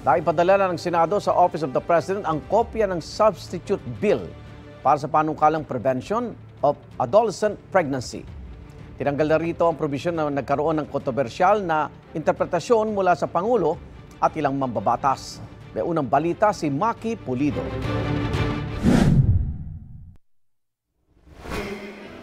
Naipadala na ng Senado sa Office of the President ang kopya ng substitute bill para sa panukalang prevention of adolescent pregnancy. Tinanggal na rito ang probisyon na nagkaroon ng kontrobersyal na interpretasyon mula sa Pangulo at ilang mambabatas. May unang balita si Maki Pulido.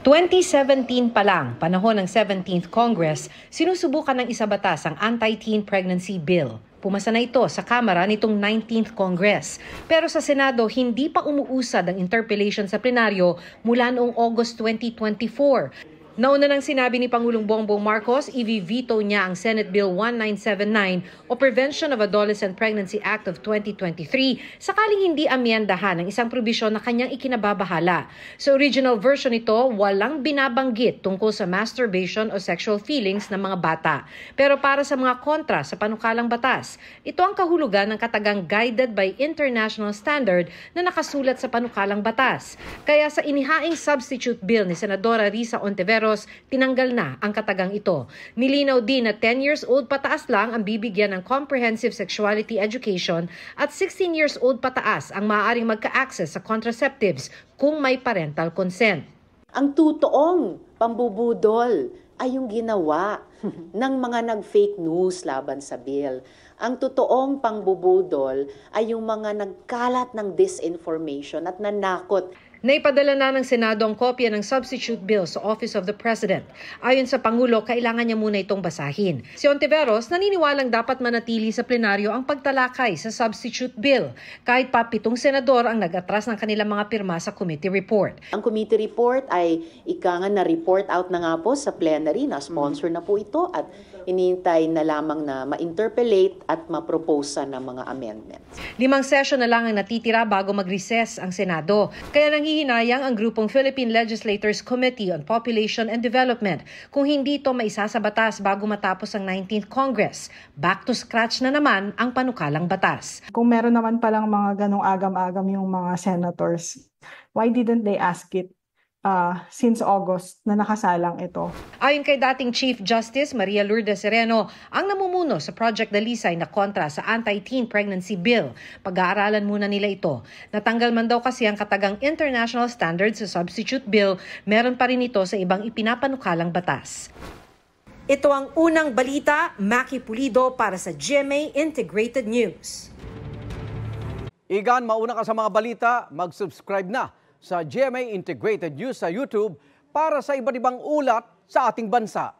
2017 pa lang, panahon ng 17th Congress, sinusubukan ng isabatas ang Anti-Teen Pregnancy Bill. Pumasa na ito sa Kamara nitong 19th Congress. Pero sa Senado, hindi pa umuusad ang interpellation sa plenaryo mula noong August 2024. Nauna nang sinabi ni Pangulong Bongbong Marcos, i-veto niya ang Senate Bill 1979 o Prevention of Adolescent Pregnancy Act of 2023 sakaling hindi amyendahan ang isang probisyon na kanyang ikinababahala. Sa original version nito, walang binabanggit tungkol sa masturbation o sexual feelings ng mga bata. Pero para sa mga kontra sa panukalang batas, ito ang kahulugan ng katagang guided by international standard na nakasulat sa panukalang batas. Kaya sa inihaing substitute bill ni Senadora Risa Ontiveros, tinanggal na ang katagang ito. Nilinaw din na 10 years old pataas lang ang bibigyan ng comprehensive sexuality education at 16 years old pataas ang maaaring magka-access sa contraceptives kung may parental consent. Ang totoong pambubudol ay yung ginawa ng mga nag-fake news laban sa bill. Ang totoong pangbubudol ay yung mga nagkalat ng disinformation at nanakot. Naipadala na ng Senado ang kopya ng substitute bill sa Office of the President. Ayon sa Pangulo, kailangan niya muna itong basahin. Si Ontiveros naniniwalang dapat manatili sa plenaryo ang pagtalakay sa substitute bill, kahit pa 7 senador ang nag-atras ng kanilang mga pirma sa committee report. Ang committee report ay na report out na nga po sa plenary, na sponsor na po ito at inintay na lamang na ma-interpellate at ma-propose ng mga amendments. 5 session na lang ang natitira bago mag-recess ang Senado. Kaya nanghihinayang ang grupong Philippine Legislators Committee on Population and Development kung hindi ito maisasa batas bago matapos ang 19th Congress. Back to scratch na naman ang panukalang batas. Kung meron naman palang mga ganong agam-agam yung mga senators, why didn't they ask it since August na nakasalang ito? Ayon kay dating Chief Justice Maria Lourdes Sereno, ang namumuno sa Project Dalisay na kontra sa Anti-Teen Pregnancy Bill. Pag-aaralan muna nila ito. Natanggal man daw kasi ang katagang international standards sa substitute bill, meron pa rin ito sa ibang ipinapanukalang batas. Ito ang unang balita, Maki Pulido para sa GMA Integrated News. Igan, mauna ka sa mga balita, mag-subscribe na sa GMA Integrated News sa YouTube para sa iba't ibang ulat sa ating bansa.